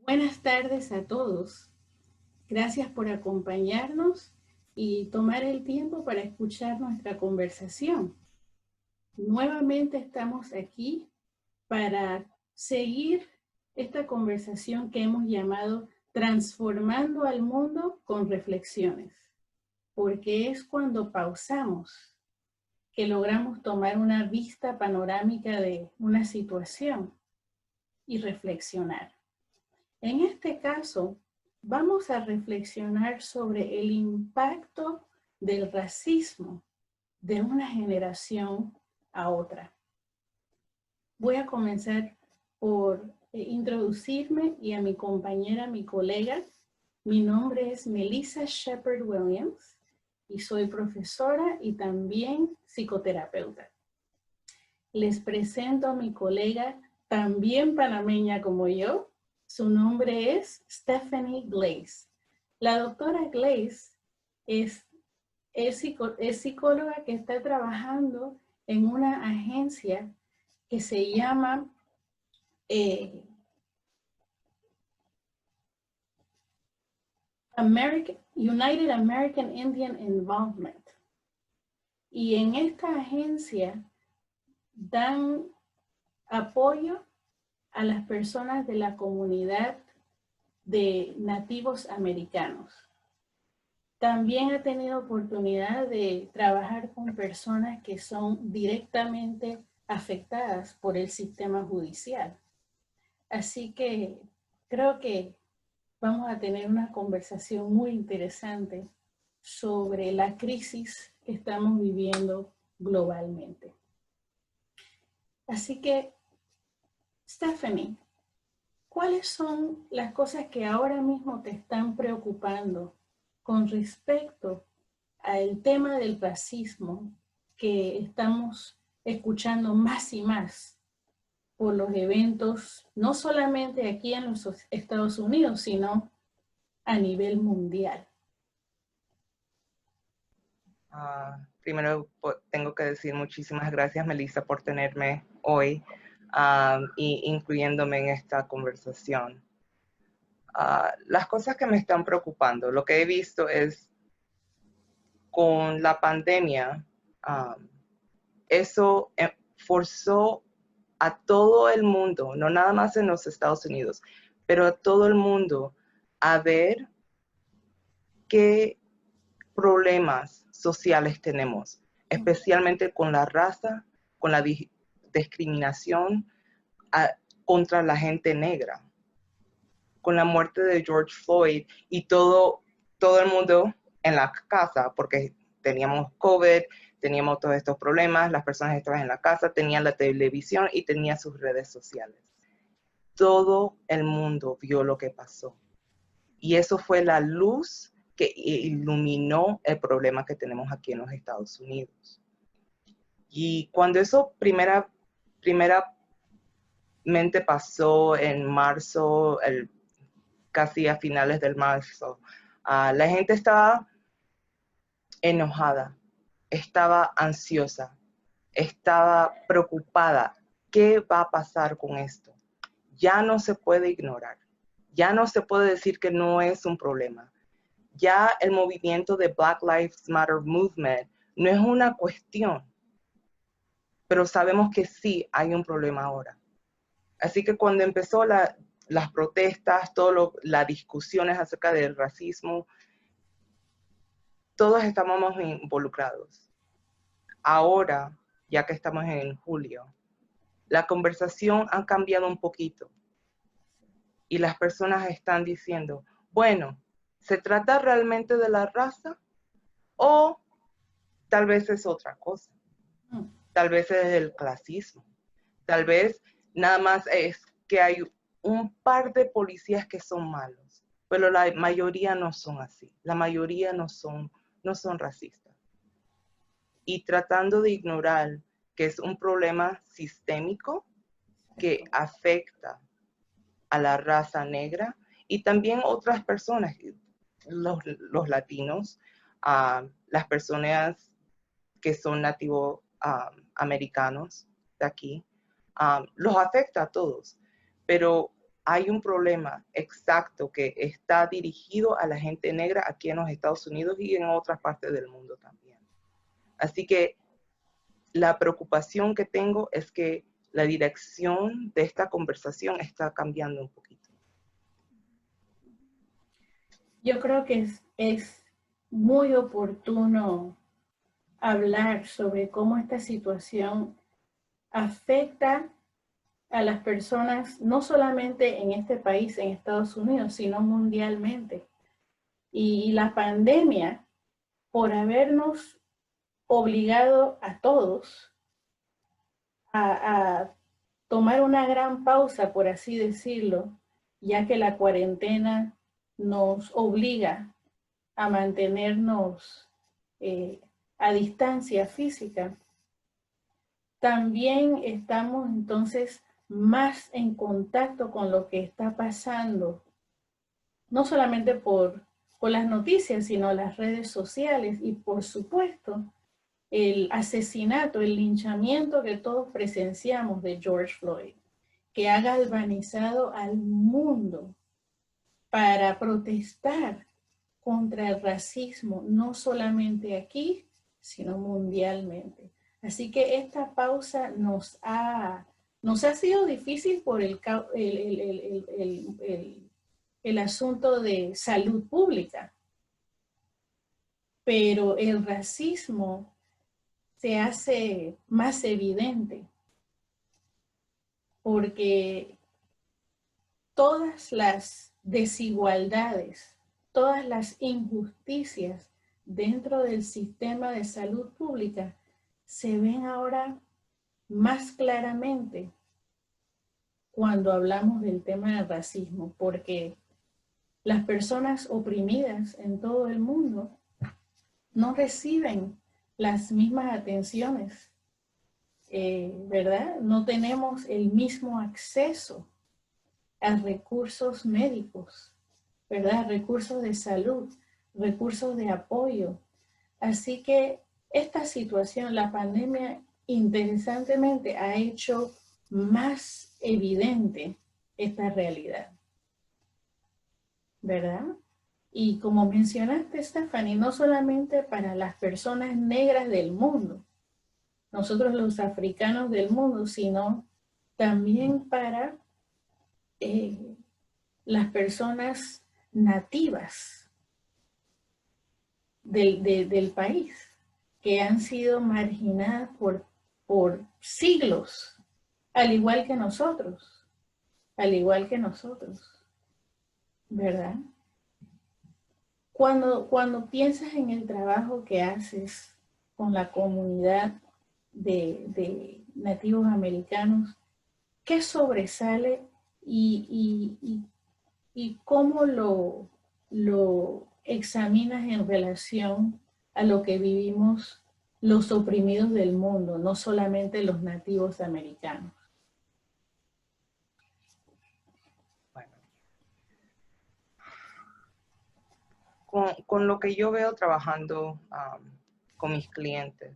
Buenas tardes a todos. Gracias por acompañarnos y tomar el tiempo para escuchar nuestra conversación. Nuevamente estamos aquí para seguir esta conversación que hemos llamado Transformando al Mundo con Reflexiones, porque es cuando pausamos que logramos tomar una vista panorámica de una situación y reflexionar. En este caso, vamos a reflexionar sobre el impacto del racismo de una generación a otra. Voy a comenzar por introducirme y a mi compañera, mi colega. Mi nombre es Melissa Shepard Williams y soy profesora y también psicoterapeuta. Les presento a mi colega, también panameña como yo. Su nombre es Stephanie Glaze. La doctora Glaze es psicóloga que está trabajando en una agencia que se llama United American Indian Involvement. Y en esta agencia dan apoyo a las personas de la comunidad de nativos americanos. También he tenido oportunidad de trabajar con personas que son directamente afectadas por el sistema judicial. Así que creo que vamos a tener una conversación muy interesante sobre la crisis que estamos viviendo globalmente. Así que, Stephanie, ¿cuáles son las cosas que ahora mismo te están preocupando con respecto al tema del racismo que estamos escuchando más y más por los eventos, no solamente aquí en los Estados Unidos, sino a nivel mundial? Primero tengo que decir muchísimas gracias, Melissa, por tenerme hoy y incluyéndome en esta conversación. Las cosas que me están preocupando, lo que he visto es con la pandemia, eso forzó a todo el mundo, no nada más en los Estados Unidos, pero a todo el mundo a ver qué problemas sociales tenemos, especialmente con la raza, con la discriminación contra la gente negra, con la muerte de George Floyd y todo el mundo en la casa, porque teníamos COVID, teníamos todos estos problemas, las personas estaban en la casa, tenían la televisión y tenían sus redes sociales. Todo el mundo vio lo que pasó. Y eso fue la luz que iluminó el problema que tenemos aquí en los Estados Unidos. Y cuando eso primeramente pasó en marzo, casi a finales del marzo, la gente estaba enojada, estaba ansiosa, estaba preocupada. ¿Qué va a pasar con esto? Ya no se puede ignorar. Ya no se puede decir que no es un problema. Ya el movimiento de Black Lives Matter Movement no es una cuestión, pero sabemos que sí hay un problema ahora. Así que cuando empezó las protestas, las discusiones acerca del racismo, todos estábamos involucrados. Ahora, ya que estamos en julio, la conversación ha cambiado un poquito y las personas están diciendo, bueno, ¿se trata realmente de la raza o tal vez es otra cosa? Tal vez es el clasismo. Tal vez nada más es que hay un par de policías que son malos, pero la mayoría no son así. La mayoría no son racistas. Y tratando de ignorar que es un problema sistémico que afecta a la raza negra y también otras personas, los latinos, las personas que son nativos americanos de aquí, los afecta a todos. Pero hay un problema exacto que está dirigido a la gente negra aquí en los Estados Unidos y en otras partes del mundo también. Así que la preocupación que tengo es que la dirección de esta conversación está cambiando un poquito. Yo creo que es muy oportuno hablar sobre cómo esta situación afecta a las personas, no solamente en este país, en Estados Unidos, sino mundialmente. Y la pandemia, por habernos obligado a todos a tomar una gran pausa, por así decirlo, ya que la cuarentena nos obliga a mantenernos a distancia física, también estamos entonces más en contacto con lo que está pasando, no solamente por las noticias, sino las redes sociales y por supuesto el asesinato, el linchamiento que todos presenciamos de George Floyd, que ha galvanizado al mundo para protestar contra el racismo, no solamente aquí, sino mundialmente. Así que esta pausa nos ha sido difícil por el asunto de salud pública, pero el racismo se hace más evidente porque todas las desigualdades, todas las injusticias dentro del sistema de salud pública se ven ahora más claramente cuando hablamos del tema del racismo, porque las personas oprimidas en todo el mundo no reciben las mismas atenciones, ¿verdad? No tenemos el mismo acceso a recursos médicos, ¿verdad? Recursos de salud, recursos de apoyo. Así que esta situación, la pandemia, interesantemente ha hecho más evidente esta realidad, ¿verdad? Y como mencionaste, Stephanie, no solamente para las personas negras del mundo, nosotros los africanos del mundo, sino también para las personas nativas del país, que han sido marginadas por siglos, al igual que nosotros, ¿verdad? Cuando piensas en el trabajo que haces con la comunidad de nativos americanos, ¿qué sobresale y cómo lo examinas en relación a lo que vivimos los oprimidos del mundo, no solamente los nativos americanos? Bueno, con lo que yo veo trabajando con mis clientes,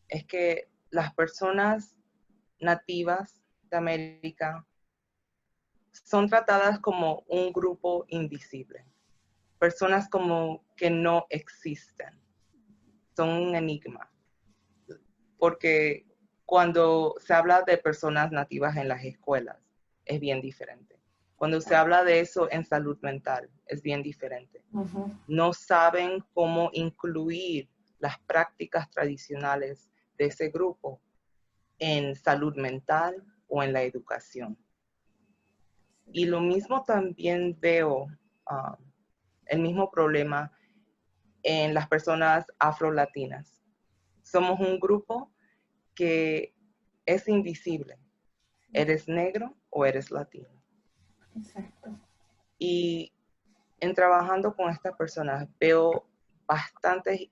es que las personas nativas de América son tratadas como un grupo invisible, personas como que no existen, son un enigma, porque cuando se habla de personas nativas en las escuelas es bien diferente. Cuando se habla de eso en salud mental es bien diferente. No saben cómo incluir las prácticas tradicionales de ese grupo en salud mental o en la educación. Y lo mismo también veo, el mismo problema en las personas afrolatinas. Somos un grupo que es invisible. ¿Eres negro o eres latino? Exacto. Y en trabajando con estas personas veo bastantes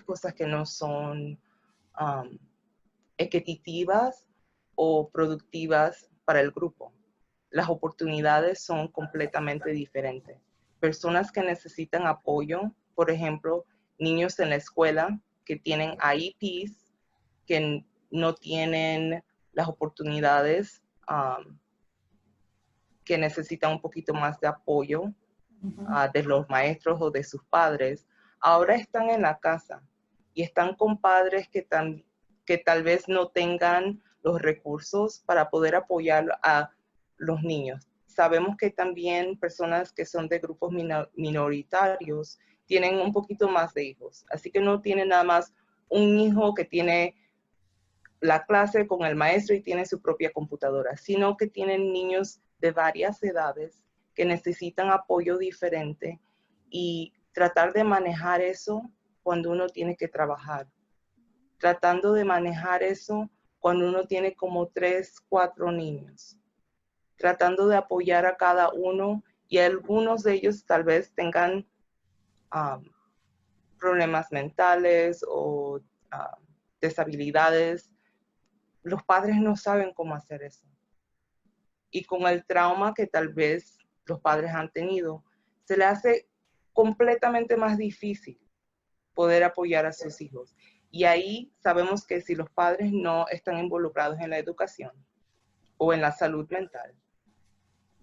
cosas que no son equitativas o productivas para el grupo. Las oportunidades son completamente diferentes. Personas que necesitan apoyo, por ejemplo, niños en la escuela que tienen IEPs, que no tienen las oportunidades que necesitan un poquito más de apoyo de los maestros o de sus padres, ahora están en la casa y están con padres que tal vez no tengan los recursos para poder apoyar a los niños. Sabemos que también personas que son de grupos minoritarios tienen un poquito más de hijos, así que no tienen nada más un hijo que tiene la clase con el maestro y tiene su propia computadora, sino que tienen niños de varias edades que necesitan apoyo diferente y tratar de manejar eso cuando uno tiene que trabajar. Tratando de manejar eso cuando uno tiene como 3, 4 niños. Tratando de apoyar a cada uno y algunos de ellos tal vez tengan problemas mentales o deshabilidades. Los padres no saben cómo hacer eso. Y con el trauma que tal vez los padres han tenido, se le hace completamente más difícil poder apoyar a sus hijos. Y ahí sabemos que si los padres no están involucrados en la educación o en la salud mental,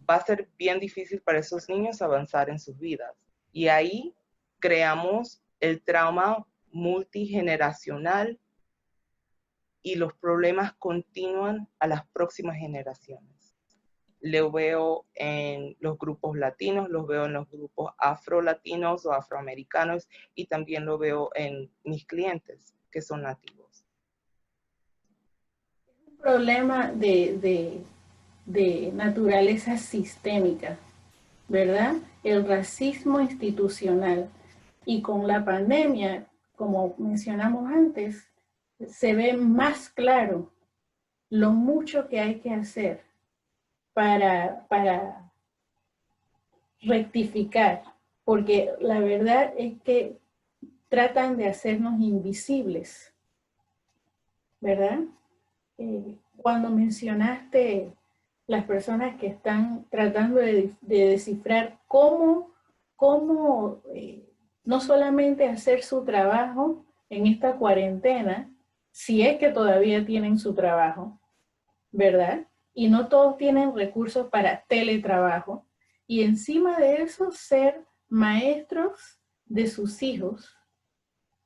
va a ser bien difícil para esos niños avanzar en sus vidas. Y ahí creamos el trauma multigeneracional y los problemas continúan a las próximas generaciones. Lo veo en los grupos latinos, los veo en los grupos afrolatinos o afroamericanos y también lo veo en mis clientes que son nativos. Un problema de naturaleza sistémica, ¿verdad? El racismo institucional. Y con la pandemia, como mencionamos antes, se ve más claro lo mucho que hay que hacer para rectificar, porque la verdad es que tratan de hacernos invisibles, ¿verdad? Cuando mencionaste las personas que están tratando de descifrar cómo no solamente hacer su trabajo en esta cuarentena, si es que todavía tienen su trabajo, ¿verdad? Y no todos tienen recursos para teletrabajo. Y encima de eso, ser maestros de sus hijos.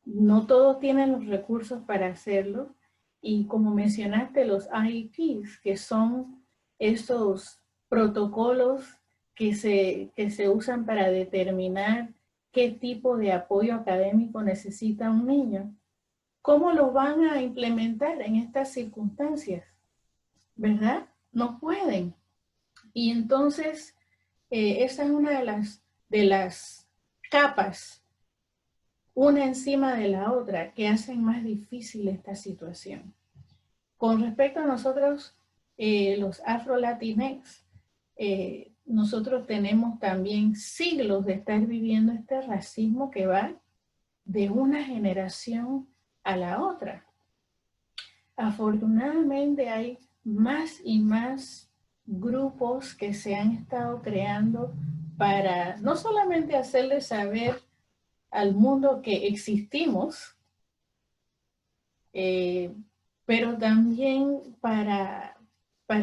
No todos tienen los recursos para hacerlo. Y como mencionaste, los IEPs, que son esos protocolos que se usan para determinar qué tipo de apoyo académico necesita un niño. ¿Cómo lo van a implementar en estas circunstancias? ¿Verdad? No pueden. Y entonces, esa es una de las capas, una encima de la otra, que hacen más difícil esta situación. Con respecto a nosotros, los afro-latinex, nosotros tenemos también siglos de estar viviendo este racismo que va de una generación a la otra. Afortunadamente hay más y más grupos que se han estado creando para no solamente hacerle saber al mundo que existimos, pero también para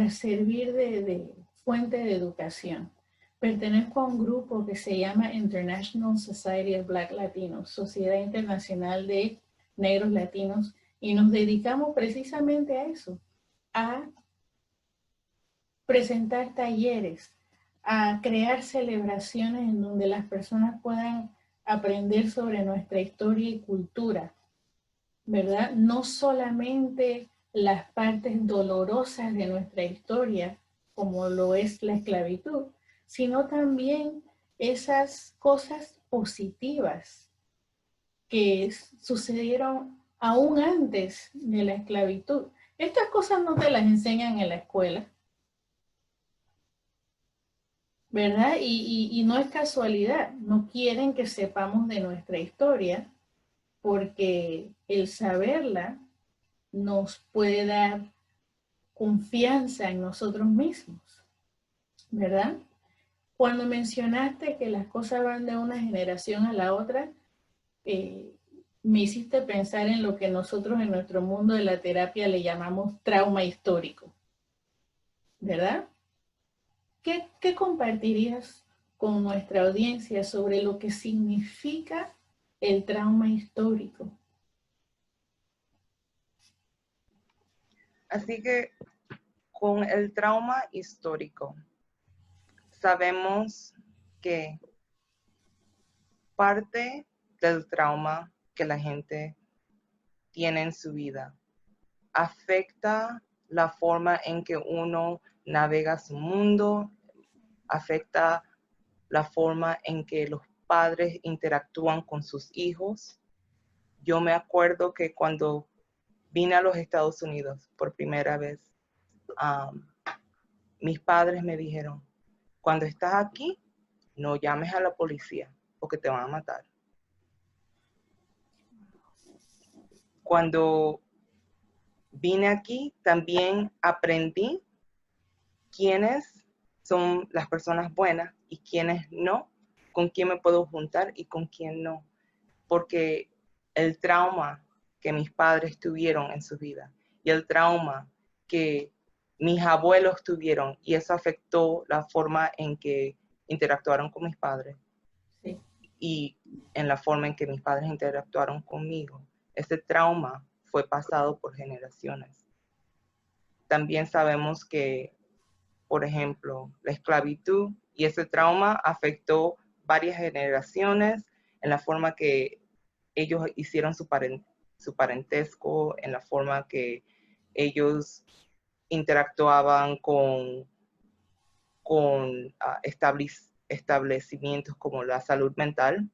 servir de fuente de educación. Pertenezco a un grupo que se llama International Society of Black Latinos, Sociedad Internacional de Negros Latinos, y nos dedicamos precisamente a eso, a presentar talleres, a crear celebraciones en donde las personas puedan aprender sobre nuestra historia y cultura, ¿verdad? No solamente las partes dolorosas de nuestra historia, como lo es la esclavitud, sino también esas cosas positivas que sucedieron aún antes de la esclavitud. Estas cosas no te las enseñan en la escuela, ¿verdad? Y no es casualidad, no quieren que sepamos de nuestra historia, porque el saberla nos puede dar confianza en nosotros mismos, ¿verdad? Cuando mencionaste que las cosas van de una generación a la otra, me hiciste pensar en lo que nosotros en nuestro mundo de la terapia le llamamos trauma histórico, ¿verdad? ¿Qué compartirías con nuestra audiencia sobre lo que significa el trauma histórico? Así que con el trauma histórico, sabemos que parte del trauma que la gente tiene en su vida afecta la forma en que uno navega su mundo, afecta la forma en que los padres interactúan con sus hijos. Yo me acuerdo que cuando vine a los Estados Unidos por primera vez, mis padres me dijeron, cuando estás aquí, no llames a la policía porque te van a matar. Cuando vine aquí, también aprendí quiénes son las personas buenas y quiénes no, con quién me puedo juntar y con quién no. Porque el trauma que mis padres tuvieron en su vida y el trauma que mis abuelos tuvieron, y eso afectó la forma en que interactuaron con mis padres, sí, y en la forma en que mis padres interactuaron conmigo. Ese trauma fue pasado por generaciones. También sabemos que, por ejemplo, la esclavitud y ese trauma afectó varias generaciones en la forma que ellos hicieron su parentesco, en la forma que ellos interactuaban con establecimientos como la salud mental.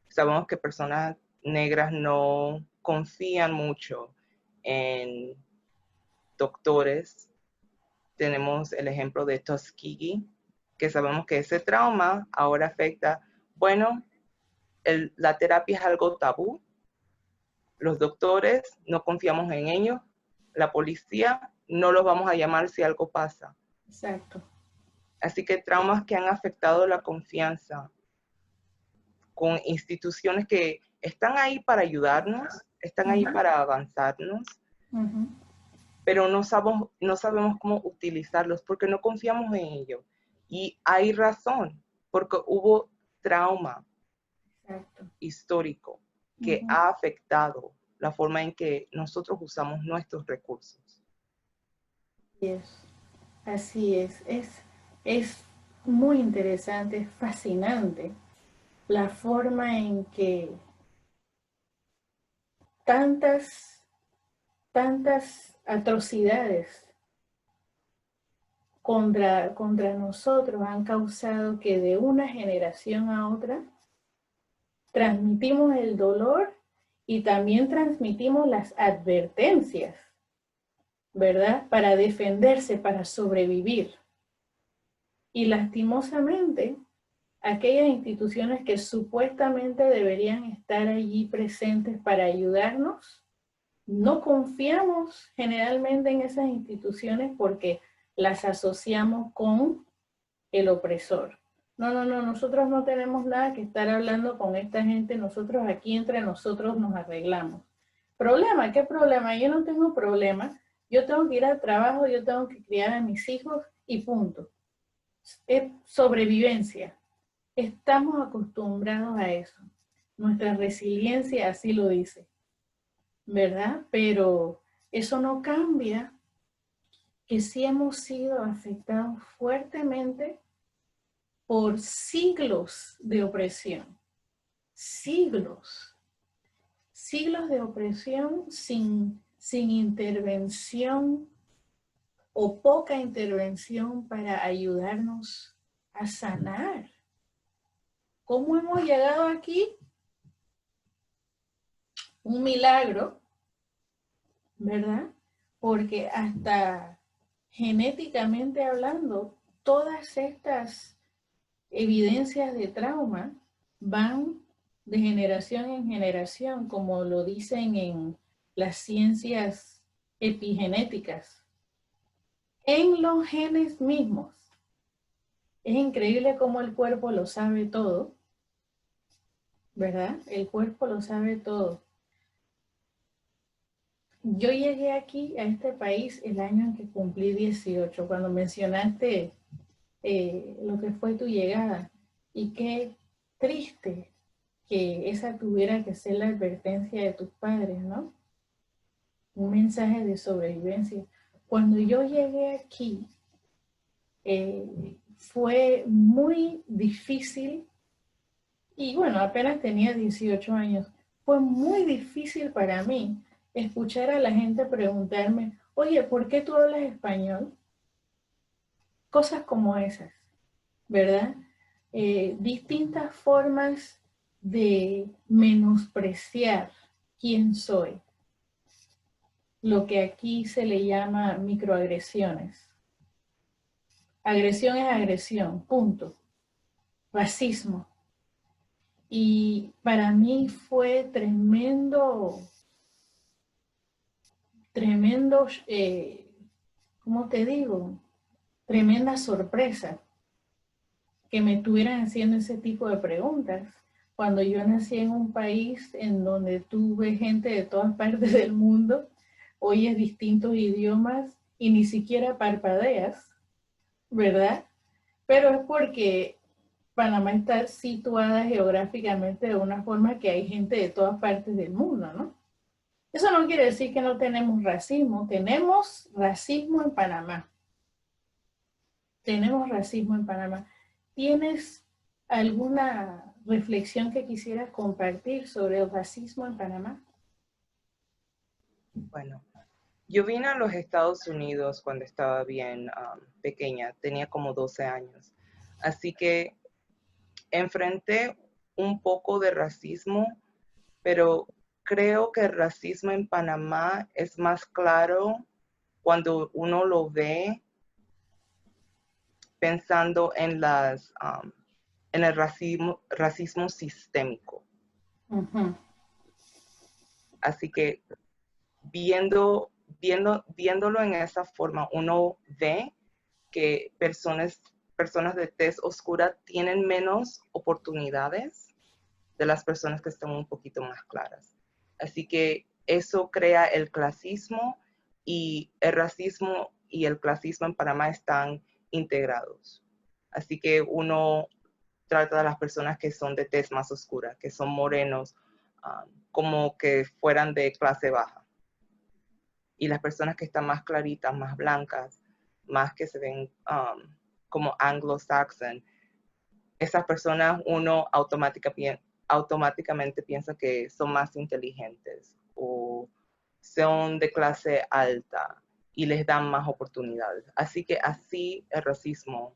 Sabemos que personas negras no confían mucho en doctores. Tenemos el ejemplo de Tuskegee, que sabemos que ese trauma ahora afecta, bueno, la terapia es algo tabú, los doctores no confiamos en ellos, la policía no los vamos a llamar si algo pasa. Exacto. Así que traumas que han afectado la confianza con instituciones que están ahí para ayudarnos, están ahí para avanzarnos, pero no sabemos cómo utilizarlos porque no confiamos en ellos. Y hay razón, porque hubo trauma histórico que ha afectado la forma en que nosotros usamos nuestros recursos. Así es. Es muy interesante, es fascinante la forma en que tantas atrocidades contra nosotros han causado que de una generación a otra transmitimos el dolor y también transmitimos las advertencias, ¿verdad? Para defenderse, para sobrevivir. Y lastimosamente, aquellas instituciones que supuestamente deberían estar allí presentes para ayudarnos, no confiamos generalmente en esas instituciones porque las asociamos con el opresor. No, nosotros no tenemos nada que estar hablando con esta gente, nosotros aquí entre nosotros nos arreglamos. ¿Problema? ¿Qué problema? Yo no tengo problema, yo tengo que ir al trabajo, yo tengo que criar a mis hijos y punto. Es sobrevivencia. Estamos acostumbrados a eso. Nuestra resiliencia así lo dice, ¿verdad? Pero eso no cambia que sí hemos sido afectados fuertemente por siglos de opresión. Siglos de opresión sin intervención o poca intervención para ayudarnos a sanar. ¿Cómo hemos llegado aquí? Un milagro, ¿verdad? Porque hasta genéticamente hablando, todas estas evidencias de trauma van de generación en generación, como lo dicen en las ciencias epigenéticas, en los genes mismos. Es increíble cómo el cuerpo lo sabe todo, ¿verdad? El cuerpo lo sabe todo. Yo llegué aquí, a este país, el año en que cumplí 18, cuando mencionaste lo que fue tu llegada. Y qué triste que esa tuviera que ser la advertencia de tus padres, ¿no? Un mensaje de sobrevivencia. Cuando yo llegué aquí, fue muy difícil, y bueno, apenas tenía 18 años, fue muy difícil para mí escuchar a la gente preguntarme, oye, ¿por qué tú hablas español? Cosas como esas, ¿verdad? Distintas formas de menospreciar quién soy, lo que aquí se le llama microagresiones. Agresión es agresión, punto. Racismo. Y para mí fue tremendo, ¿cómo te digo? Tremenda sorpresa que me estuvieran haciendo ese tipo de preguntas. Cuando yo nací en un país en donde tuve gente de todas partes del mundo, oyes distintos idiomas y ni siquiera parpadeas, ¿verdad? Pero es porque Panamá está situada geográficamente de una forma que hay gente de todas partes del mundo, ¿no? Eso no quiere decir que no tenemos racismo. Tenemos racismo en Panamá. Tenemos racismo en Panamá. ¿Tienes alguna reflexión que quisieras compartir sobre el racismo en Panamá? Bueno, yo vine a los Estados Unidos cuando estaba bien pequeña, tenía como 12 años. Así que enfrenté un poco de racismo, pero creo que el racismo en Panamá es más claro cuando uno lo ve pensando en en el racismo sistémico. Uh-huh. Así que viéndolo en esa forma, uno ve que personas de tez oscura tienen menos oportunidades de las personas que están un poquito más claras. Así que eso crea el clasismo, y el racismo y el clasismo en Panamá están integrados. Así que uno trata a las personas que son de tez más oscura, que son morenos, como que fueran de clase baja. Y las personas que están más claritas, más blancas, más que se ven como anglo-saxon, esas personas uno automáticamente piensa que son más inteligentes o son de clase alta y les dan más oportunidades. Así que así el racismo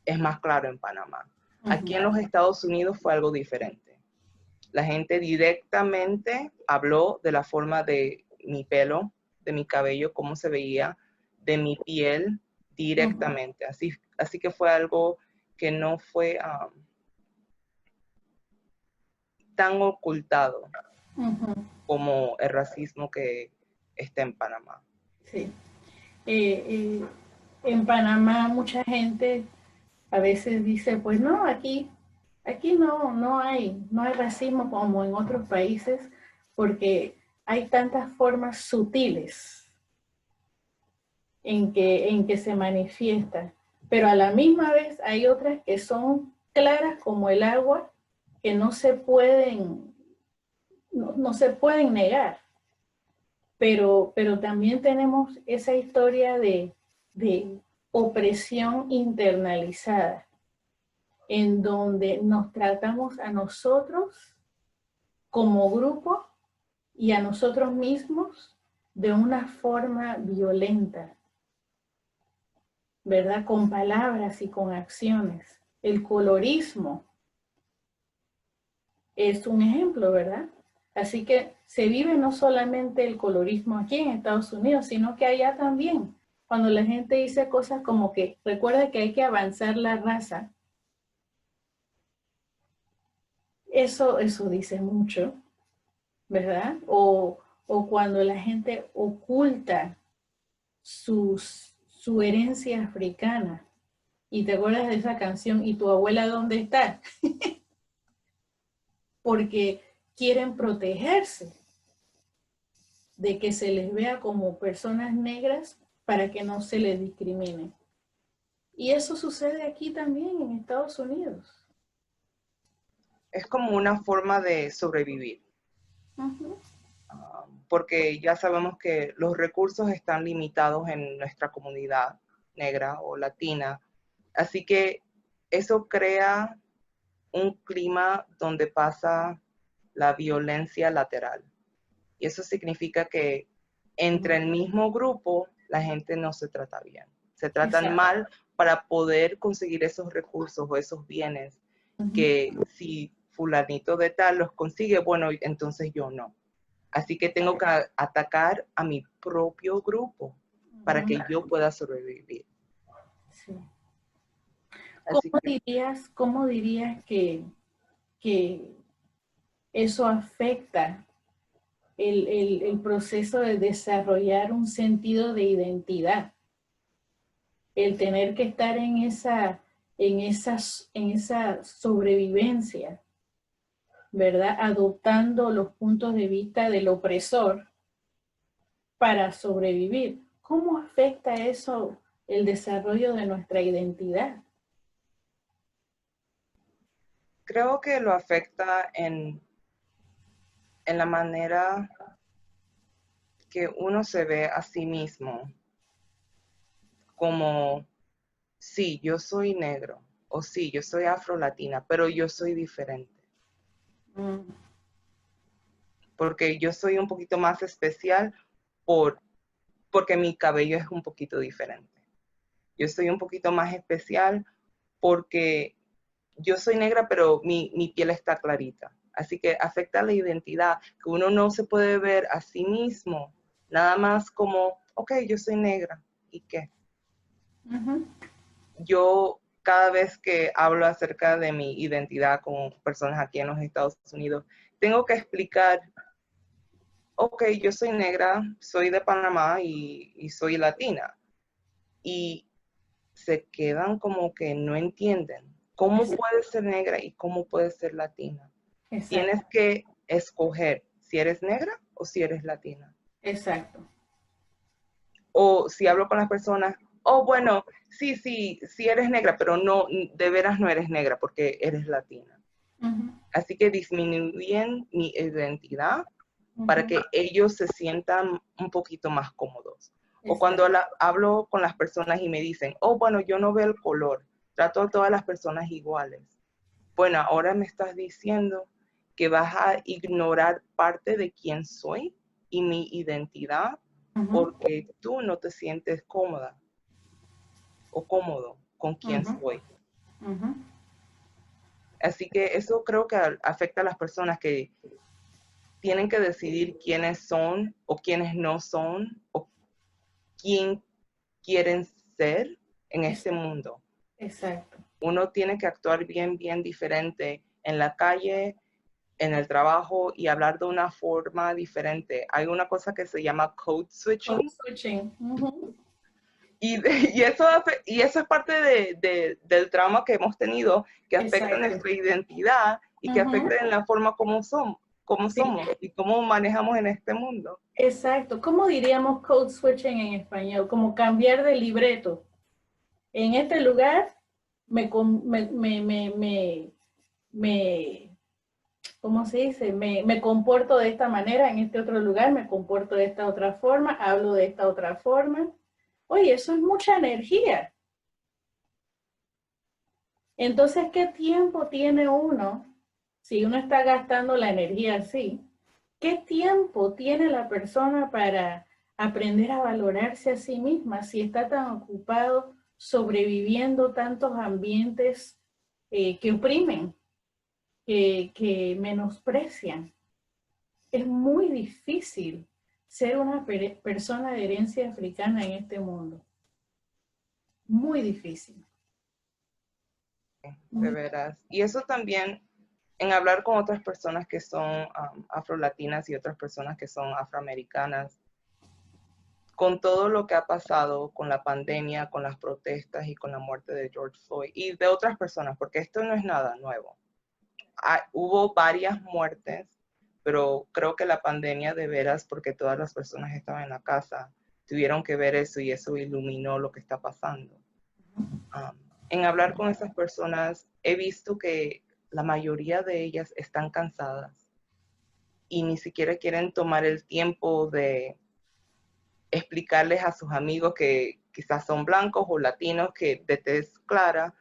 es más claro en Panamá. Aquí en los Estados Unidos fue algo diferente. La gente directamente habló de la forma de mi pelo, de mi cabello, cómo se veía, de mi piel directamente. Así que fue algo que no fue tan ocultado como el racismo que está en Panamá. Sí. En Panamá mucha gente a veces dice, pues no, aquí no hay racismo como en otros países porque hay tantas formas sutiles en que se manifiesta, pero a la misma vez hay otras que son claras como el agua, que no se pueden negar. Pero también tenemos esa historia de opresión internalizada, en donde nos tratamos a nosotros como grupo y a nosotros mismos de una forma violenta, ¿verdad? Con palabras y con acciones. El colorismo es un ejemplo, ¿verdad? Así que se vive no solamente el colorismo aquí en Estados Unidos, sino que allá también. Cuando la gente dice cosas como que recuerda que hay que avanzar la raza, eso dice mucho, ¿verdad? O cuando la gente oculta su herencia africana. Y te acuerdas de esa canción, ¿y tu abuela dónde está? Porque quieren protegerse. de que se les vea como personas negras para que no se les discrimine. Y eso sucede aquí también en Estados Unidos. Es como una forma de sobrevivir. Uh-huh. Porque ya sabemos que los recursos están limitados en nuestra comunidad negra o latina. Así que eso crea un clima donde pasa la violencia lateral. Y eso significa que entre el mismo grupo la gente no se trata bien. Se tratan mal para poder conseguir esos recursos o esos bienes que si fulanito de tal los consigue, bueno, entonces yo no. Así que tengo que atacar a mi propio grupo para que yo pueda sobrevivir. Sí. Así ¿Cómo dirías que eso afecta el proceso de desarrollar un sentido de identidad? El tener que estar en esa sobrevivencia, ¿verdad? Adoptando los puntos de vista del opresor para sobrevivir. ¿Cómo afecta eso el desarrollo de nuestra identidad? creo que lo afecta en la manera que uno se ve a sí mismo como, sí, yo soy negro, o sí, yo soy afrolatina, pero yo soy diferente. Porque yo soy un poquito más especial porque mi cabello es un poquito diferente. Yo soy un poquito más especial porque yo soy negra, pero mi piel está clarita. Así que afecta la identidad, que uno no se puede ver a sí mismo, nada más como, ok, yo soy negra, ¿y qué? Yo cada vez que hablo acerca de mi identidad con personas aquí en los Estados Unidos, tengo que explicar, ok, yo soy negra, soy de Panamá y soy latina. Y se quedan como que no entienden cómo puedes ser negra y cómo puedes ser latina. Exacto. Tienes que escoger si eres negra o si eres latina. Exacto. O si hablo con las personas, oh, bueno, sí eres negra, pero no, de veras no eres negra porque eres latina. Así que disminuyen mi identidad para que ellos se sientan un poquito más cómodos. O cuando hablo con las personas y me dicen, oh, bueno, yo no veo el color, trato a todas las personas iguales. Bueno, ahora me estás diciendo que vas a ignorar parte de quién soy y mi identidad porque tú no te sientes cómoda o cómodo con quién soy. Así que eso creo que afecta a las personas que tienen que decidir quiénes son o quiénes no son o quién quieren ser en este mundo. Exacto. Uno tiene que actuar bien diferente en la calle, en el trabajo y hablar de una forma diferente. Hay una cosa que se llama code switching. Code switching. Y eso es parte del trauma que hemos tenido, que afecta nuestra identidad y que afecta en la forma como somos y cómo manejamos en este mundo. Exacto. ¿Cómo diríamos code switching en español? Como cambiar de libreto. En este lugar ¿cómo se dice? Me comporto de esta manera, en este otro lugar me comporto de esta otra forma, hablo de esta otra forma. Oye, eso es mucha energía. Entonces, ¿qué tiempo tiene uno si uno está gastando la energía así? ¿Qué tiempo tiene la persona para aprender a valorarse a sí misma si está tan ocupado sobreviviendo tantos ambientes que oprimen, que menosprecian? Es muy difícil ser una persona de herencia africana en este mundo. Muy difícil. De veras. Y eso también, en hablar con otras personas que son afrolatinas y otras personas que son afroamericanas, con todo lo que ha pasado con la pandemia, con las protestas y con la muerte de George Floyd y de otras personas, porque esto no es nada nuevo. Hubo varias muertes, pero creo que la pandemia de veras, porque todas las personas estaban en la casa, tuvieron que ver eso y eso iluminó lo que está pasando. En hablar con esas personas, he visto que la mayoría de ellas están cansadas y ni siquiera quieren tomar el tiempo de explicarles a sus amigos que quizás son blancos o latinos, que de tez clara,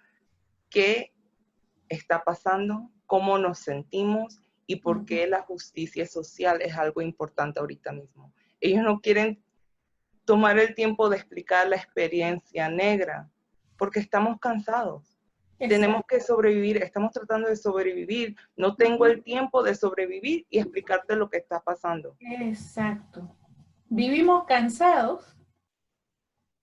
qué está pasando, cómo nos sentimos y por qué la justicia social es algo importante ahorita mismo. Ellos no quieren tomar el tiempo de explicar la experiencia negra porque estamos cansados. Exacto. Tenemos que sobrevivir, estamos tratando de sobrevivir. No tengo el tiempo de sobrevivir y explicarte lo que está pasando. Exacto. Vivimos cansados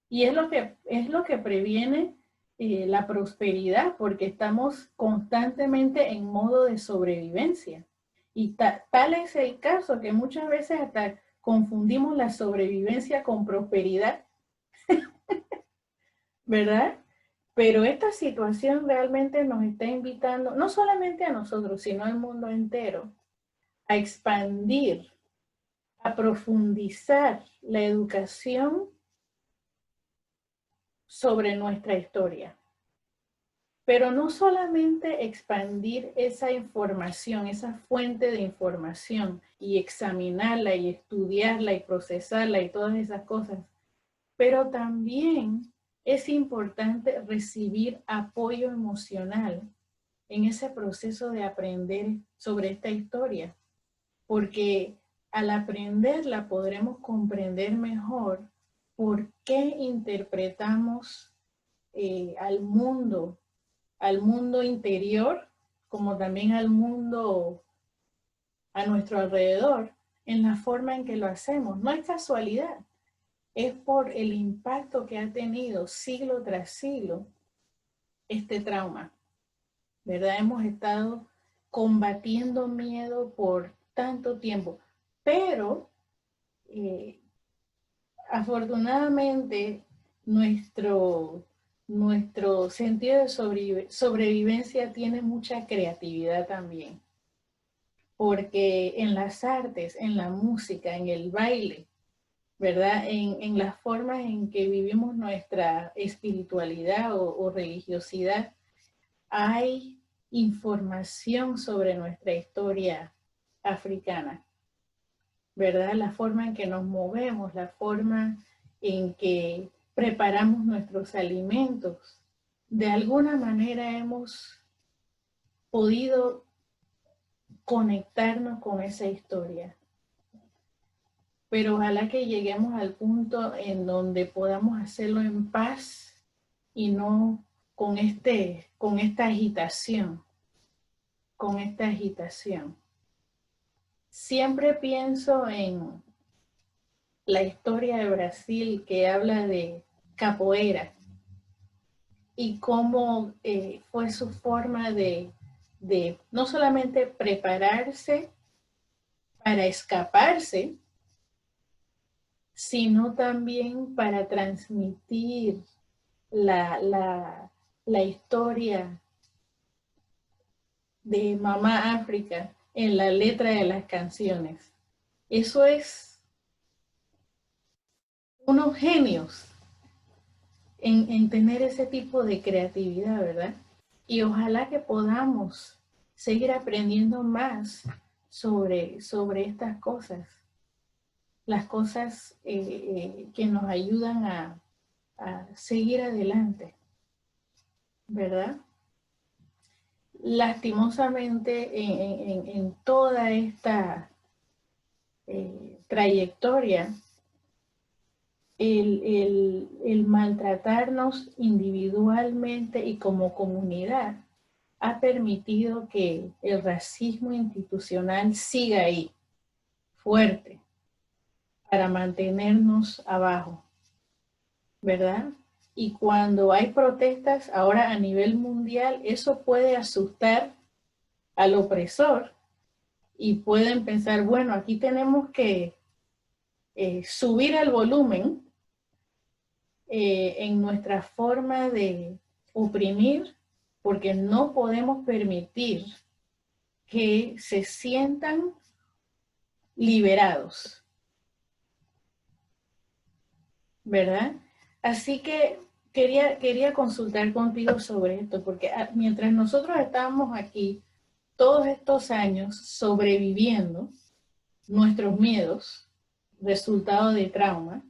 y es lo que previene la prosperidad, porque estamos constantemente en modo de sobrevivencia. Y tal es el caso que muchas veces hasta confundimos la sobrevivencia con prosperidad, ¿verdad? Pero esta situación realmente nos está invitando, no solamente a nosotros, sino al mundo entero, a expandir, a profundizar la educación sobre nuestra historia. Pero no solamente expandir esa información, esa fuente de información y examinarla y estudiarla y procesarla y todas esas cosas, pero también es importante recibir apoyo emocional en ese proceso de aprender sobre esta historia, porque al aprenderla podremos comprender mejor por qué interpretamos al mundo interior, como también al mundo a nuestro alrededor, en la forma en que lo hacemos. No es casualidad, es por el impacto que ha tenido siglo tras siglo este trauma, ¿verdad? Hemos estado combatiendo miedo por tanto tiempo, pero afortunadamente nuestro sentido de sobrevivencia tiene mucha creatividad también, porque en las artes, en la música, en el baile, ¿verdad? En las formas en que vivimos nuestra espiritualidad o religiosidad, hay información sobre nuestra historia africana, ¿verdad? La forma en que nos movemos, la forma en que preparamos nuestros alimentos. De alguna manera hemos podido conectarnos con esa historia. Pero ojalá que lleguemos al punto en donde podamos hacerlo en paz y no con esta agitación. Siempre pienso en la historia de Brasil que habla de capoeira y cómo fue su forma de no solamente prepararse para escaparse, sino también para transmitir la historia de Mamá África en la letra de las canciones. Eso es unos genios en tener ese tipo de creatividad, ¿verdad? Y ojalá que podamos seguir aprendiendo más sobre estas cosas, las cosas que nos ayudan a seguir adelante, ¿verdad? Lastimosamente en toda esta trayectoria, el maltratarnos individualmente y como comunidad ha permitido que el racismo institucional siga ahí, fuerte, para mantenernos abajo, ¿verdad? Y cuando hay protestas ahora a nivel mundial, eso puede asustar al opresor y pueden pensar, bueno, aquí tenemos que subir el volumen en nuestra forma de oprimir, porque no podemos permitir que se sientan liberados, ¿verdad? Así que quería consultar contigo sobre esto, porque mientras nosotros estábamos aquí todos estos años sobreviviendo nuestros miedos, resultado de trauma,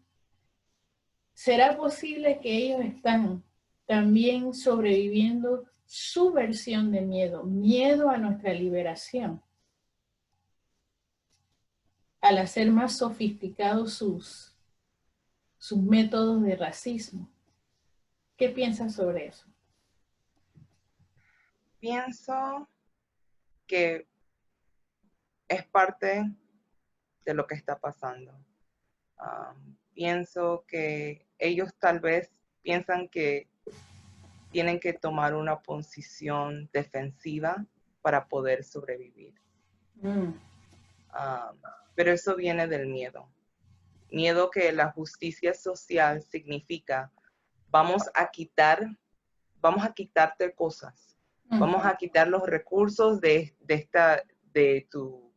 ¿será posible que ellos están también sobreviviendo su versión de miedo, miedo a nuestra liberación, al hacer más sofisticados sus métodos de racismo? ¿Qué piensas sobre eso? Pienso que es parte de lo que está pasando. Pienso que ellos tal vez piensan que tienen que tomar una posición defensiva para poder sobrevivir. Pero eso viene del miedo. Miedo que la justicia social significa vamos a quitarte cosas. Vamos a quitar los recursos de tu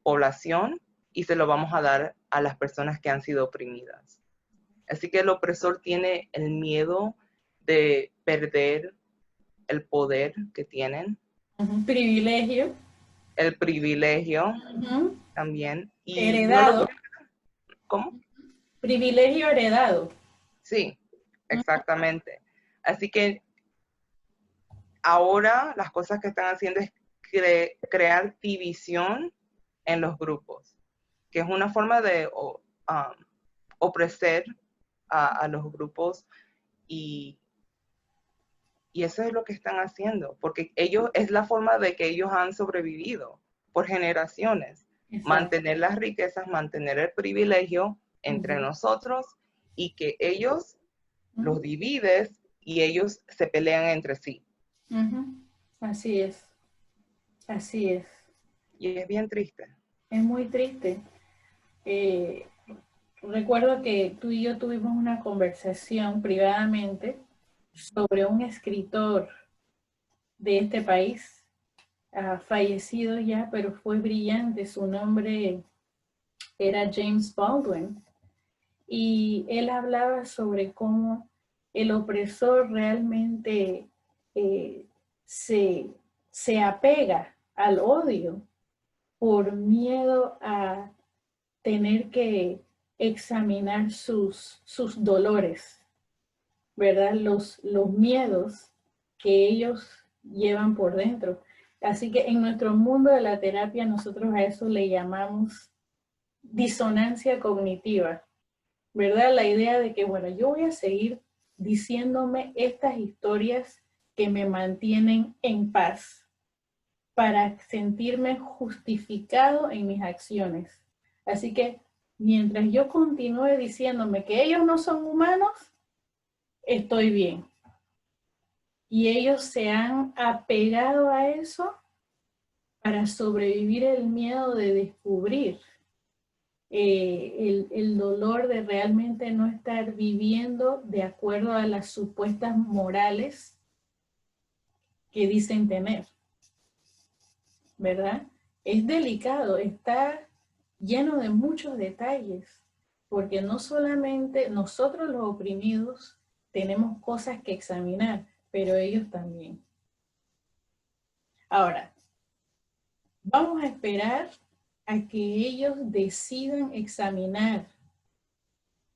población y se lo vamos a dar a las personas que han sido oprimidas. Así que el opresor tiene el miedo de perder el poder que tienen. Privilegio. El privilegio también. Y heredado. ¿Cómo? Privilegio heredado. Sí, exactamente. Así que ahora las cosas que están haciendo es crear división en los grupos, que es una forma de opresar a los grupos y eso es lo que están haciendo, porque es la forma de que ellos han sobrevivido por generaciones. Exacto. Mantener las riquezas, mantener el privilegio entre nosotros y que ellos los divides y ellos se pelean entre sí. Así es. Así es. Y es bien triste. Es muy triste. Recuerdo que tú y yo tuvimos una conversación privadamente sobre un escritor de este país, fallecido ya, pero fue brillante. Su nombre era James Baldwin. Y él hablaba sobre cómo el opresor realmente se apega al odio por miedo a tener que examinar sus dolores, ¿verdad? Los miedos que ellos llevan por dentro. Así que en nuestro mundo de la terapia nosotros a eso le llamamos disonancia cognitiva, ¿verdad? La idea de que, bueno, yo voy a seguir diciéndome estas historias que me mantienen en paz para sentirme justificado en mis acciones. Así que mientras yo continúe diciéndome que ellos no son humanos, estoy bien. Y ellos se han apegado a eso para sobrevivir el miedo de descubrir el dolor de realmente no estar viviendo de acuerdo a las supuestas morales que dicen tener, ¿verdad? Es delicado, está lleno de muchos detalles, porque no solamente nosotros los oprimidos tenemos cosas que examinar, pero ellos también. Ahora, vamos a esperar a que ellos decidan examinar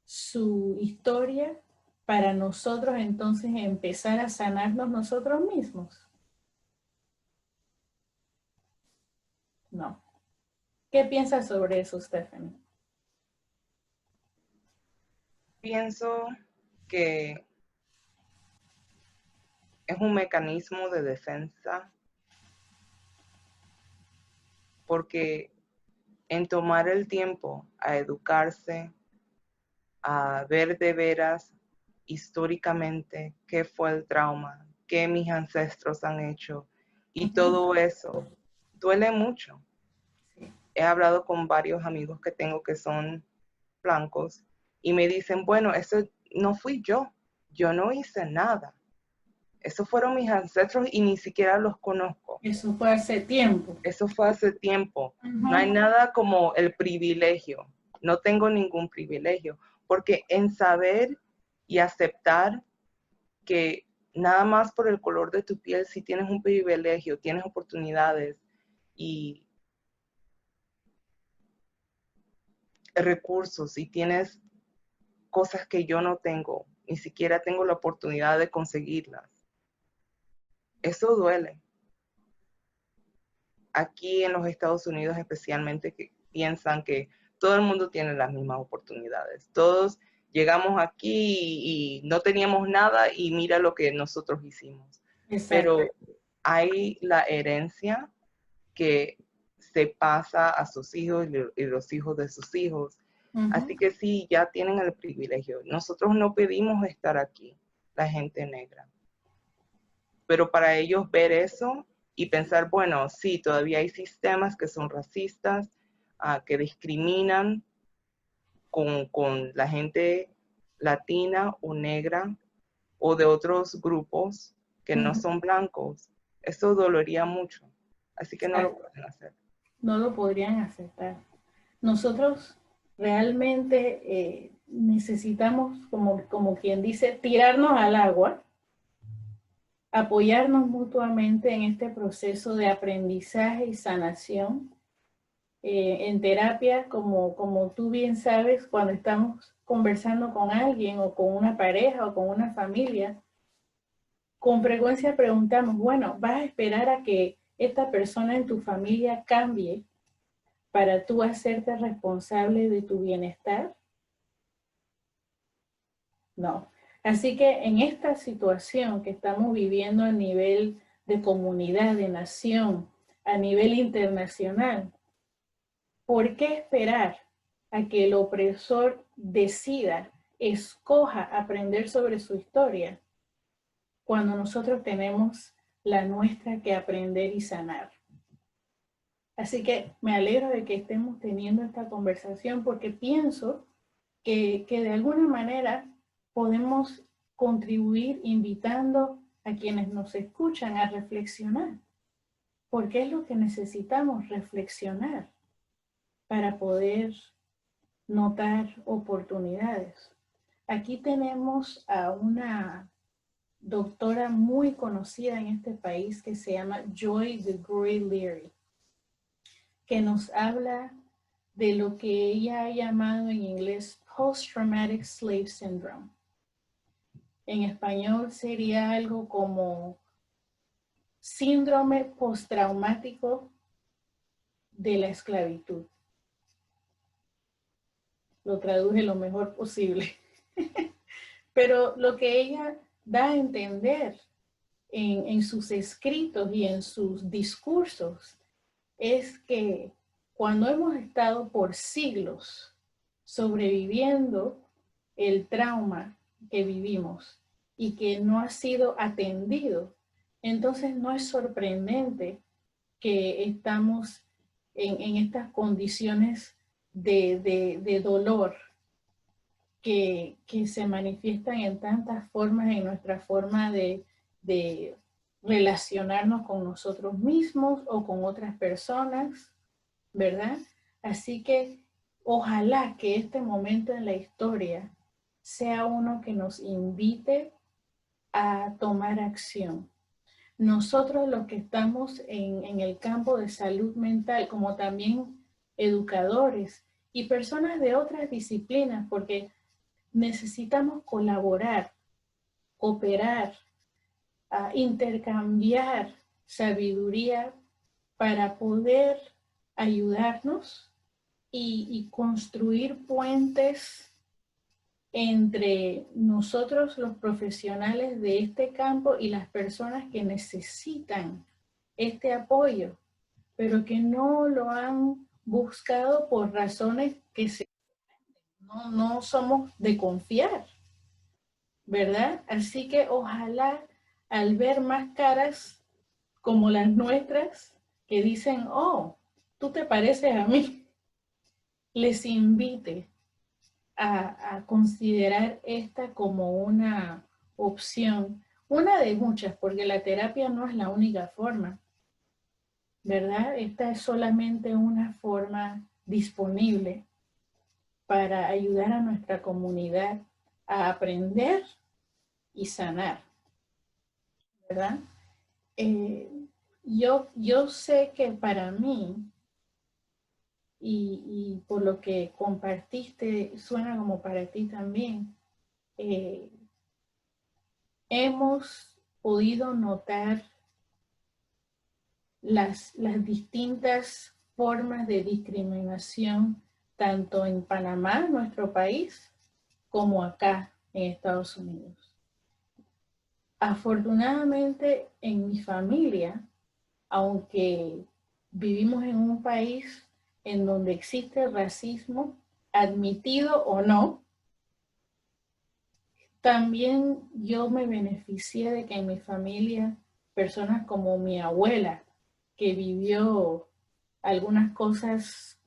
su historia para nosotros entonces empezar a sanarnos nosotros mismos. No. ¿Qué piensas sobre eso, Stephanie? Pienso que es un mecanismo de defensa porque en tomar el tiempo a educarse, a ver de veras históricamente qué fue el trauma, qué mis ancestros han hecho y todo eso duele mucho. Sí. He hablado con varios amigos que tengo que son blancos y me dicen, bueno, eso no fui yo no hice nada. Esos fueron mis ancestros y ni siquiera los conozco. Eso fue hace tiempo. Eso fue hace tiempo. No hay nada como el privilegio. No tengo ningún privilegio, porque en saber y aceptar que nada más por el color de tu piel, si tienes un privilegio, tienes oportunidades y recursos y tienes cosas que yo no tengo, ni siquiera tengo la oportunidad de conseguirlas. Eso duele. Aquí en los Estados Unidos especialmente, que piensan que todo el mundo tiene las mismas oportunidades. Todos llegamos aquí y no teníamos nada y mira lo que nosotros hicimos. Exacto. Pero hay la herencia que se pasa a sus hijos y los hijos de sus hijos. Así que sí, ya tienen el privilegio. Nosotros no pedimos estar aquí, la gente negra. Pero para ellos ver eso y pensar, bueno, sí, todavía hay sistemas que son racistas, que discriminan con la gente latina o negra o de otros grupos que no son blancos. Eso dolería mucho. Así que no lo pueden hacer. No lo podrían aceptar. Nosotros realmente necesitamos, como quien dice, tirarnos al agua, apoyarnos mutuamente en este proceso de aprendizaje y sanación. En terapia, como tú bien sabes, cuando estamos conversando con alguien o con una pareja o con una familia, con frecuencia preguntamos, bueno, ¿vas a esperar a que esta persona en tu familia cambie para tú hacerte responsable de tu bienestar? No. Así que en esta situación que estamos viviendo a nivel de comunidad, de nación, a nivel internacional, ¿por qué esperar a que el opresor decida, escoja aprender sobre su historia, cuando nosotros tenemos la nuestra que aprender y sanar? Así que me alegro de que estemos teniendo esta conversación, porque pienso que de alguna manera podemos contribuir invitando a quienes nos escuchan a reflexionar, porque es lo que necesitamos, reflexionar para poder notar oportunidades. Aquí tenemos a una doctora muy conocida en este país que se llama Joy DeGruy-Leary, que nos habla de lo que ella ha llamado en inglés Post-Traumatic Slave Syndrome. En español sería algo como síndrome postraumático de la esclavitud. Lo traduje lo mejor posible. Pero lo que ella da a entender en sus escritos y en sus discursos es que cuando hemos estado por siglos sobreviviendo el trauma que vivimos y que no ha sido atendido, entonces no es sorprendente que estamos en estas condiciones de dolor que se manifiestan en tantas formas en nuestra forma de relacionarnos con nosotros mismos o con otras personas, ¿verdad? Así que ojalá que este momento en la historia sea uno que nos invite a tomar acción. Nosotros los que estamos en el campo de salud mental, como también educadores y personas de otras disciplinas, porque necesitamos colaborar, cooperar, intercambiar sabiduría para poder ayudarnos y construir puentes entre nosotros los profesionales de este campo y las personas que necesitan este apoyo, pero que no lo han buscado por razones que no somos de confiar, ¿verdad? Así que ojalá al ver más caras como las nuestras que dicen, oh, tú te pareces a mí, les invite a considerar esta como una opción una de muchas, porque la terapia no es la única forma, ¿verdad? Esta es solamente una forma disponible para ayudar a nuestra comunidad a aprender y sanar, ¿verdad? Yo sé que para mí, y por lo que compartiste, suena como para ti también, hemos podido notar las distintas formas de discriminación, tanto en Panamá, nuestro país, como acá en Estados Unidos. Afortunadamente, en mi familia, aunque vivimos en un país en donde existe racismo, admitido o no, también yo me beneficié de que en mi familia, personas como mi abuela, que vivió algunas cosas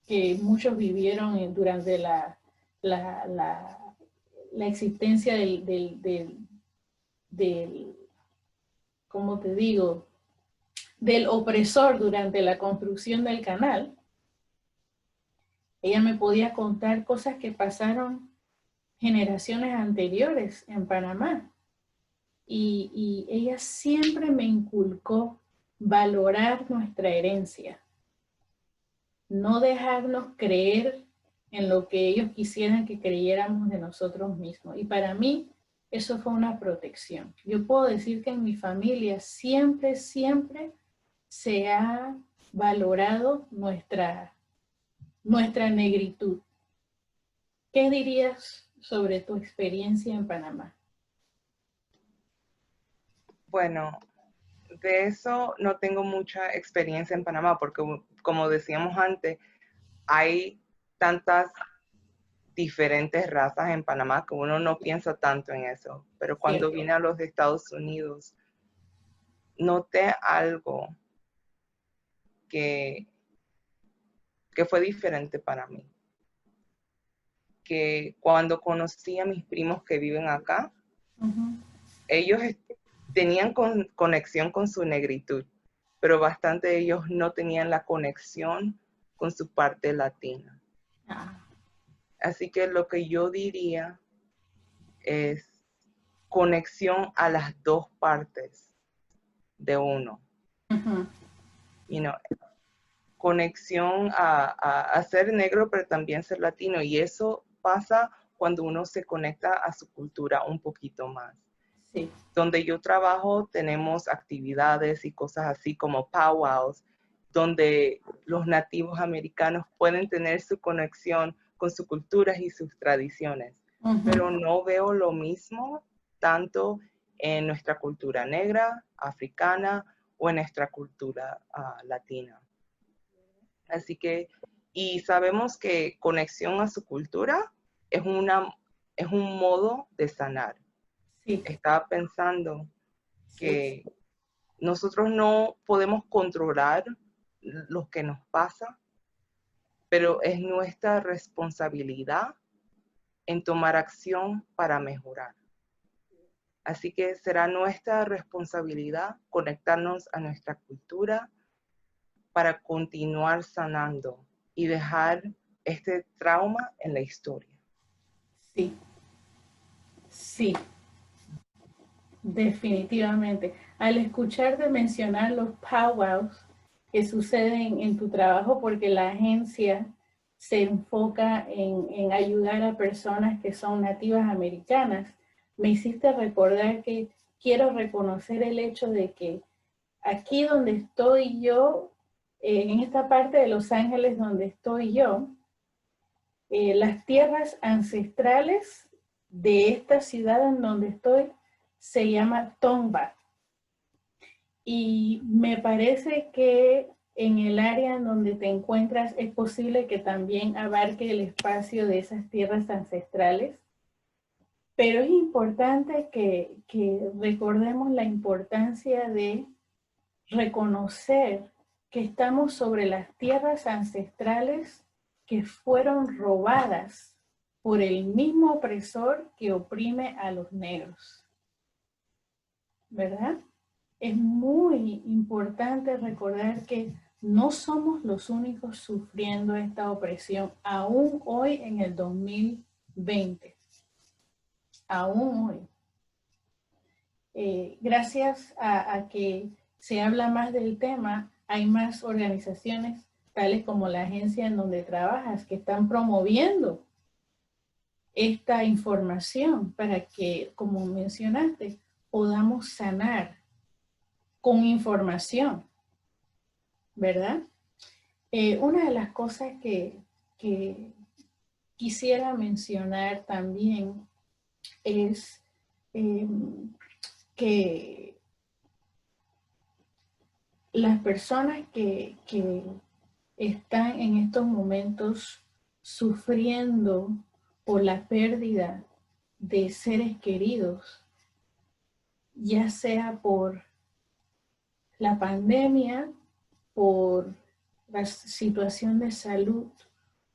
que muchos vivieron durante la existencia del, ¿cómo te digo?, del opresor durante la construcción del canal. Ella me podía contar cosas que pasaron generaciones anteriores en Panamá. Y ella siempre me inculcó valorar nuestra herencia, no dejarnos creer en lo que ellos quisieran que creyéramos de nosotros mismos. Y para mí eso fue una protección. Yo puedo decir que en mi familia siempre se ha valorado nuestra negritud. ¿Qué dirías sobre tu experiencia en Panamá? Bueno, de eso no tengo mucha experiencia en Panamá porque, como decíamos antes, hay tantas diferentes razas en Panamá que uno no piensa tanto en eso. Pero cuando vine a los Estados Unidos, noté algo que fue diferente para mí. Que cuando conocí a mis primos que viven acá, ellos tenían conexión con su negritud, pero bastante de ellos no tenían la conexión con su parte latina. Así que lo que yo diría es conexión a las dos partes de uno. Conexión a ser negro, pero también ser latino. Y eso pasa cuando uno se conecta a su cultura un poquito más. Sí. Donde yo trabajo tenemos actividades y cosas así como powwows, donde los nativos americanos pueden tener su conexión con sus culturas y sus tradiciones. Pero no veo lo mismo tanto en nuestra cultura negra, africana o en nuestra cultura latina. Así que, y sabemos que conexión a su cultura es un modo de sanar. Sí. Estaba pensando que nosotros no podemos controlar lo que nos pasa, pero es nuestra responsabilidad en tomar acción para mejorar. Así que será nuestra responsabilidad conectarnos a nuestra cultura para continuar sanando y dejar este trauma en la historia. Sí, sí, definitivamente. Al escucharte mencionar los powwows que suceden en tu trabajo, porque la agencia se enfoca en ayudar a personas que son nativas americanas, me hiciste recordar que quiero reconocer el hecho de que aquí donde estoy yo, en esta parte de Los Ángeles donde estoy yo, las tierras ancestrales de esta ciudad en donde estoy se llama Tomba. Y me parece que en el área en donde te encuentras es posible que también abarque el espacio de esas tierras ancestrales. Pero es importante que recordemos la importancia de reconocer que estamos sobre las tierras ancestrales que fueron robadas por el mismo opresor que oprime a los negros. ¿verdad? Es muy importante recordar que no somos los únicos sufriendo esta opresión, aún hoy en el 2020, aún hoy. Gracias a que se habla más del tema, hay más organizaciones, tales como la agencia en donde trabajas, que están promoviendo esta información para que, como mencionaste, podamos sanar con información, ¿verdad? Una de las cosas que quisiera mencionar también es que las personas que están en estos momentos sufriendo por la pérdida de seres queridos, ya sea por la pandemia, por la situación de salud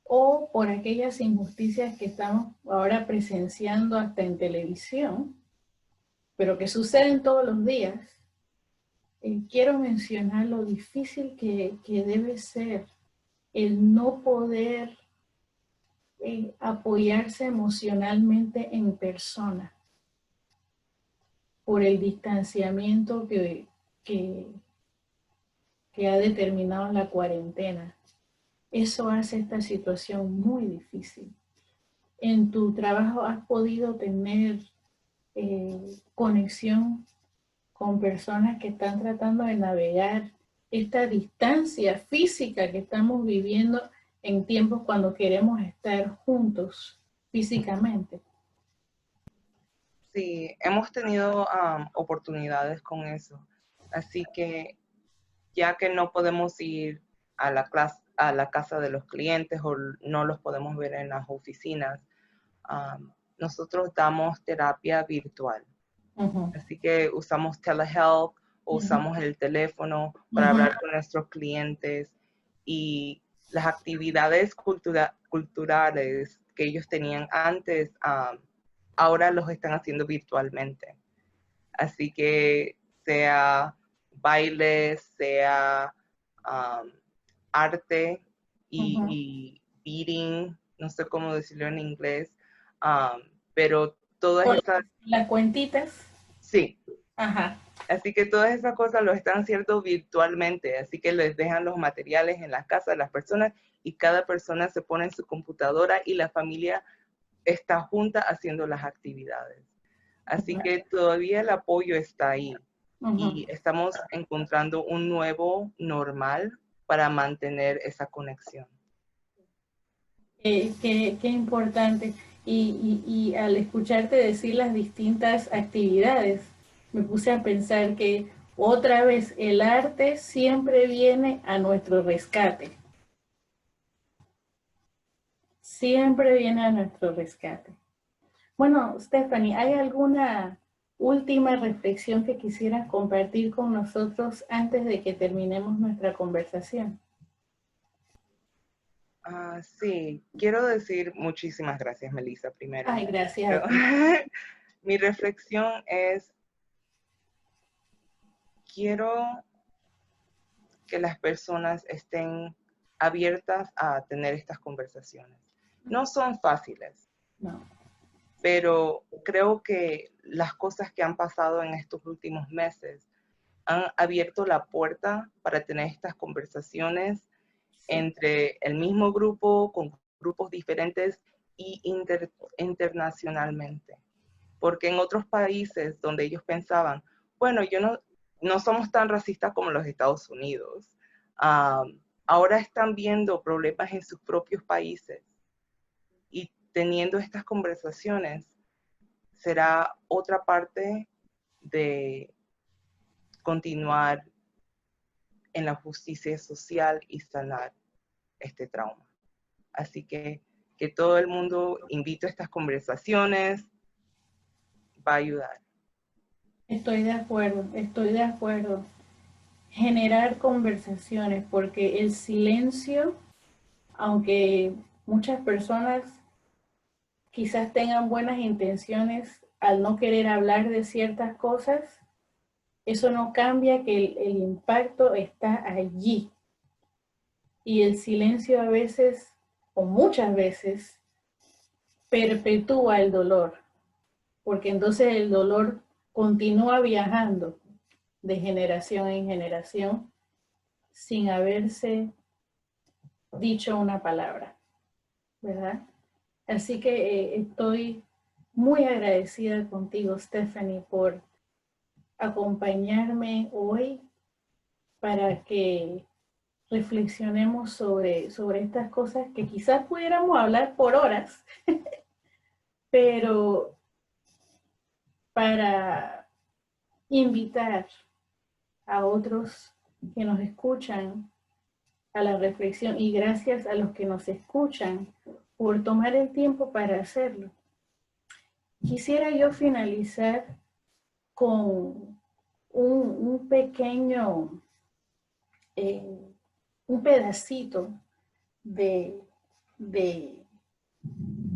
o por aquellas injusticias que estamos ahora presenciando hasta en televisión, pero que suceden todos los días, quiero mencionar lo difícil que debe ser el no poder apoyarse emocionalmente en persona por el distanciamiento que ha determinado la cuarentena. Eso hace esta situación muy difícil. ¿En tu trabajo has podido tener conexión con personas que están tratando de navegar esta distancia física que estamos viviendo en tiempos cuando queremos estar juntos físicamente? Sí, hemos tenido oportunidades con eso. Así que ya que no podemos ir a la casa de los clientes o no los podemos ver en las oficinas, nosotros damos terapia virtual. Así que usamos telehealth o usamos el teléfono para hablar con nuestros clientes, y las actividades culturales que ellos tenían antes, ahora los están haciendo virtualmente. Así que sea baile, sea arte y beading, no sé cómo decirlo en inglés, pero todas esas... Las cuentitas. Sí. Ajá. Así que todas esas cosas lo están haciendo virtualmente, así que les dejan los materiales en las casas de las personas y cada persona se pone en su computadora y la familia está junta haciendo las actividades. Así que todavía el apoyo está ahí y estamos encontrando un nuevo normal para mantener esa conexión. Qué importante. Y al escucharte decir las distintas actividades, me puse a pensar que otra vez el arte siempre viene a nuestro rescate. Siempre viene a nuestro rescate. Bueno, Stephanie, ¿hay alguna última reflexión que quisieras compartir con nosotros antes de que terminemos nuestra conversación? Sí, quiero decir muchísimas gracias, Melissa, primero. Ay, gracias. Mi reflexión es, quiero que las personas estén abiertas a tener estas conversaciones. No son fáciles, No. pero creo que las cosas que han pasado en estos últimos meses han abierto la puerta para tener estas conversaciones entre el mismo grupo, con grupos diferentes y internacionalmente. Porque en otros países donde ellos pensaban, bueno, no somos tan racistas como los Estados Unidos, ahora están viendo problemas en sus propios países, y teniendo estas conversaciones será otra parte de continuar en la justicia social y sanar este trauma. Así que todo el mundo invite a estas conversaciones, va a ayudar. Estoy de acuerdo, estoy de acuerdo. Generar conversaciones, porque el silencio, aunque muchas personas quizás tengan buenas intenciones al no querer hablar de ciertas cosas, Eso no cambia que el impacto está allí. Y el silencio a veces, o muchas veces, perpetúa el dolor, porque entonces el dolor continúa viajando de generación en generación sin haberse dicho una palabra, ¿verdad? Así que estoy muy agradecida contigo, Stephanie, por acompañarme hoy para que reflexionemos sobre estas cosas que quizás pudiéramos hablar por horas, pero para invitar a otros que nos escuchan a la reflexión, y gracias a los que nos escuchan por tomar el tiempo para hacerlo. Quisiera yo finalizar con un pequeño, un pedacito de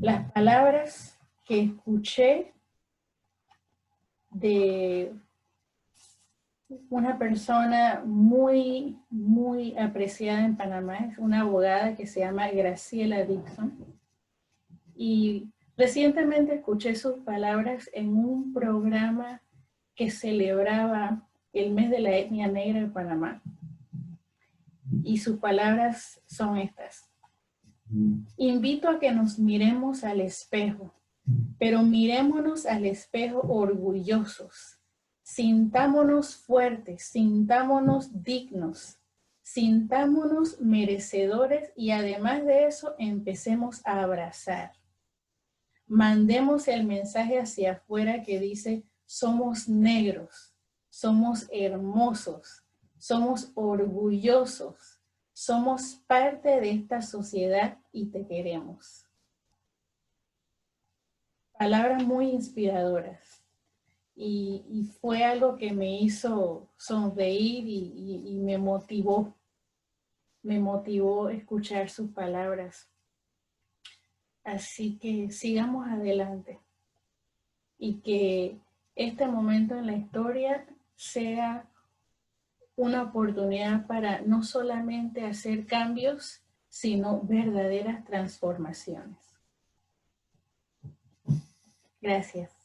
las palabras que escuché de una persona muy, muy apreciada en Panamá. Es una abogada que se llama Graciela Dixon. Y recientemente escuché sus palabras en un programa que celebraba el mes de la etnia negra en Panamá. Y sus palabras son estas. Invito a que nos miremos al espejo, pero mirémonos al espejo orgullosos. Sintámonos fuertes, sintámonos dignos, sintámonos merecedores y además de eso empecemos a abrazar. Mandemos el mensaje hacia afuera que dice, somos negros, somos hermosos, somos orgullosos, somos parte de esta sociedad y te queremos. Palabras muy inspiradoras. Y fue algo que me hizo sonreír y me motivó escuchar sus palabras. Así que sigamos adelante y que este momento en la historia sea una oportunidad para no solamente hacer cambios, sino verdaderas transformaciones. Gracias.